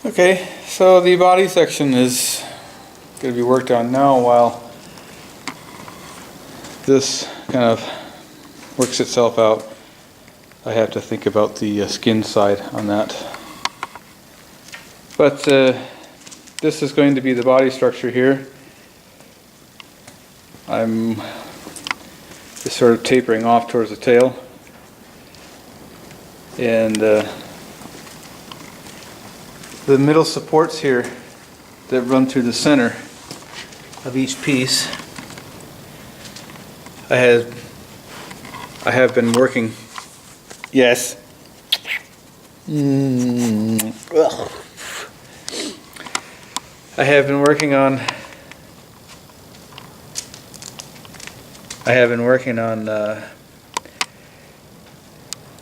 Okay, so the body section is going to be worked on now while this kind of works itself out. I have to think about the skin side on that. But this is going to be the body structure here. I'm just sort of tapering off towards the tail. And the middle supports here that run through the center of each piece, I have been working. Yes. I have been working on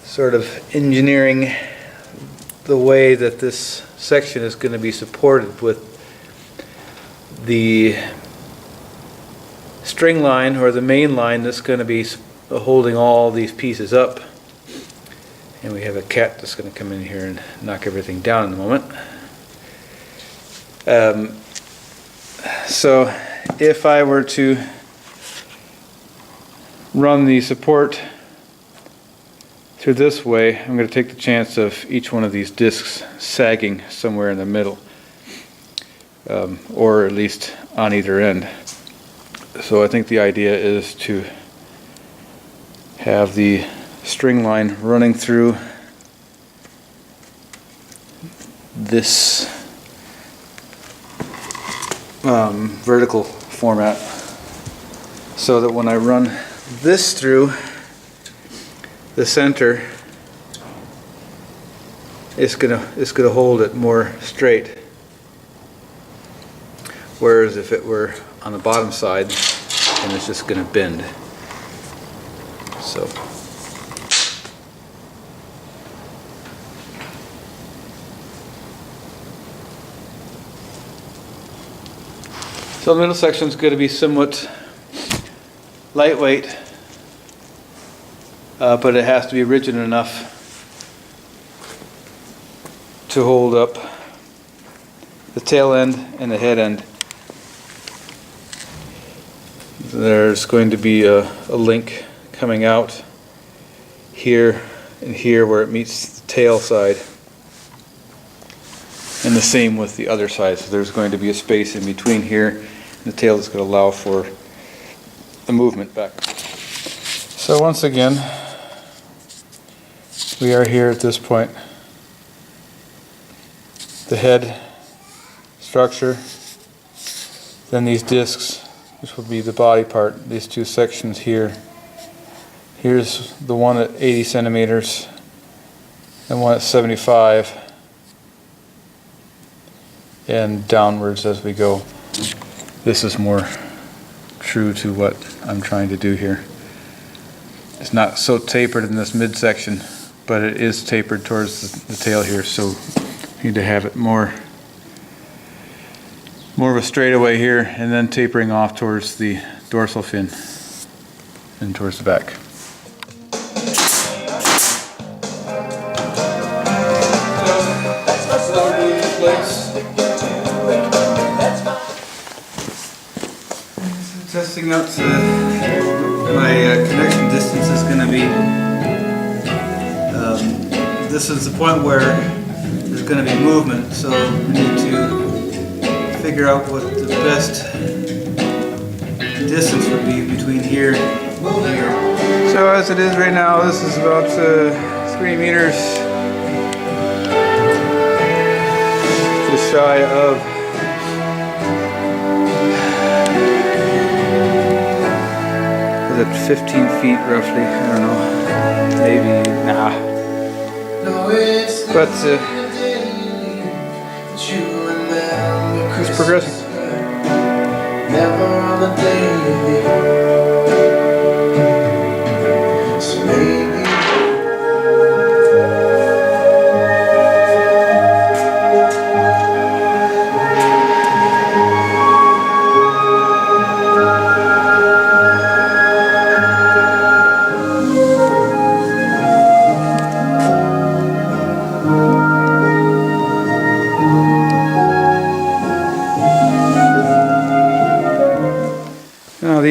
sort of engineering the way that this section is going to be supported with the string line or the main line that's going to be holding all these pieces up. And we have a cat that's going to come in here and knock everything down in a moment. So if I were to run the support through this way, I'm going to take the chance of each one of these discs sagging somewhere in the middle, or at least on either end. So I think the idea is to have the string line running through this vertical format, so that when I run this through the center, it's gonna hold it more straight. Whereas if it were on the bottom side, then it's just gonna bend. So the middle section is going to be somewhat lightweight, but it has to be rigid enough to hold up the tail end and the head end. There's going to be a link coming out here and here where it meets the tail side, and the same with the other side. So there's going to be a space in between here and the tail that's going to allow for the movement back. So once again, we are here at this point. The head structure, then these discs, which will be the body part, these two sections here. Here's the one at 80 centimeters and one at 75, and downwards as we go. This is more true to what I'm trying to do here. It's not so tapered in this midsection, but it is tapered towards the tail here, so you need to have it more of a straightaway here, and then tapering off towards the dorsal fin and towards the back. Testing out my connection distance is going to be, this is the point where there's going to be movement, so we need to figure out what the best distance would be between here and here. So as it is right now, this is about 3 meters, just shy of 15 feet roughly, I don't know, maybe, nah. But it's progressing. Never on the day.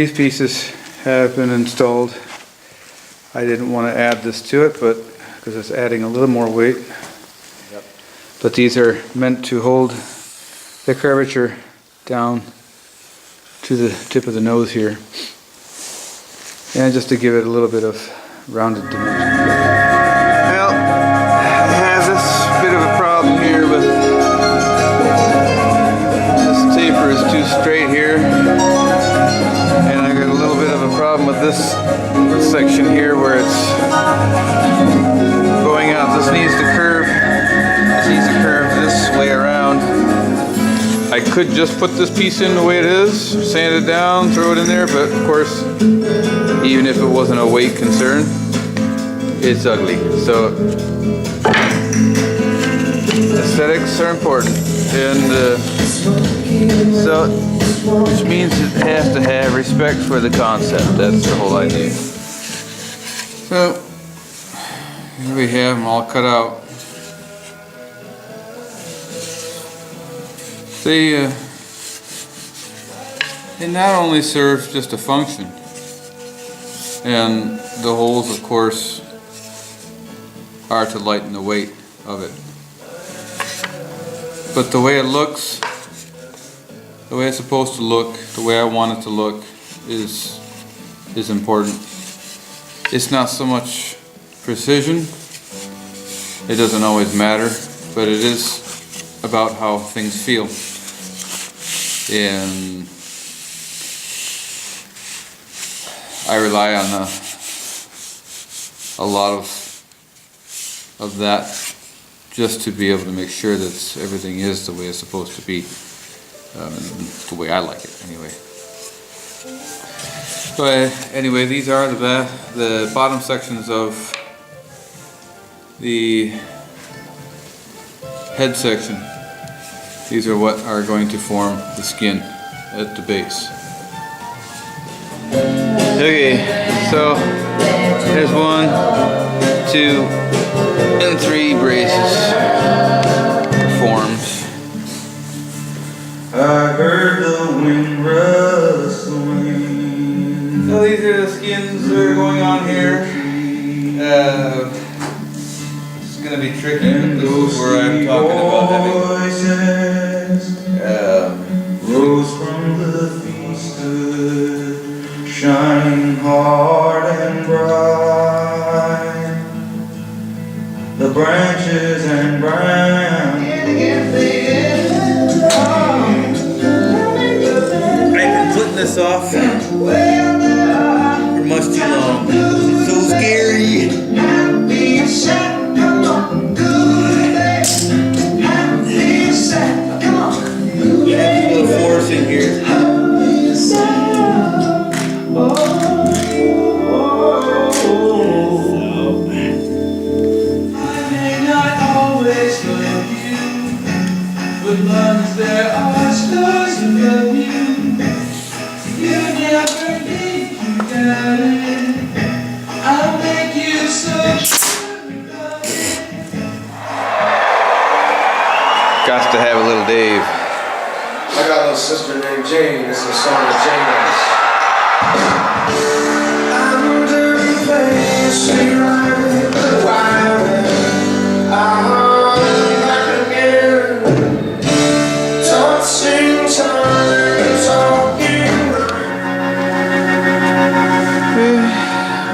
these pieces have been installed. I didn't want to add this to it, but because it's adding a little more weight. Yep. But these are meant to hold the curvature down to the tip of the nose here, and just to give it a little bit of rounded dimension. Well, it has this bit of a problem here with this taper is too straight here, and I got a little bit of a problem with this section here where it's going out. This needs to curve. This needs to curve this way around. I could just put this piece in the way it is, sand it down, throw it in there, but of course, even if it wasn't a weight concern, it's ugly. So aesthetics are important, and so which means it has to have respect for the concept. That's the whole idea. So here we have them all cut out. They not only serve just a function, and the holes, of course, are to lighten the weight of it. But the way it looks, the way it's supposed to look, the way I want it to look is important. It's not so much precision, it doesn't always matter, but it is about how things feel. And I rely on a lot of that just to be able to make sure that everything is the way it's supposed to be, the way I like it anyway. But anyway, these are the bottom sections of the head section. These are what are going to form the skin at the base. Okay, so there's 1, 2, and 3 braces formed. I heard the wind rustling. So these are the skins that are going on here. It's going to be tricky, but this is where I'm talking about having rose from the feasted, shining hard and bright. The branches and brown. I've been putting this off for much too long. It's so scary. Force in here. I may not always love you, but long as there are stars above you, you never need to doubt it. I'll make you so sure about it. Got to have a little Dave. I got a little sister named Jane. This is a song of Jane's. Under the face, she right the wire. I'm back again. Touching time, talking.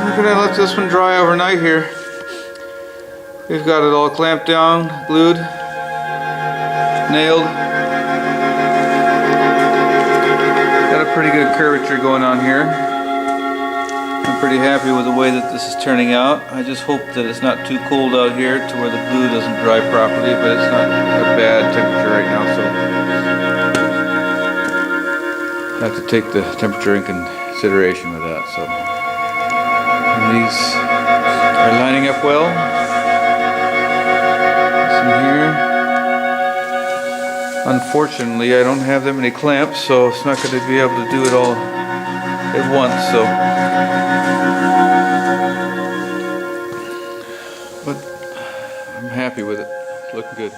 We're gonna let this one dry overnight here. We've got it all clamped down, glued, nailed. Got a pretty good curvature going on here. I'm pretty happy with the way that this is turning out. I just hope that it's not too cold out here to where the glue doesn't dry properly, but it's not a bad temperature right now, so I have to take the temperature in consideration with that. So and these are lining up well. Some here. Unfortunately, I don't have that many clamps, so it's not going to be able to do it all at once. So, but I'm happy with it. It's looking good.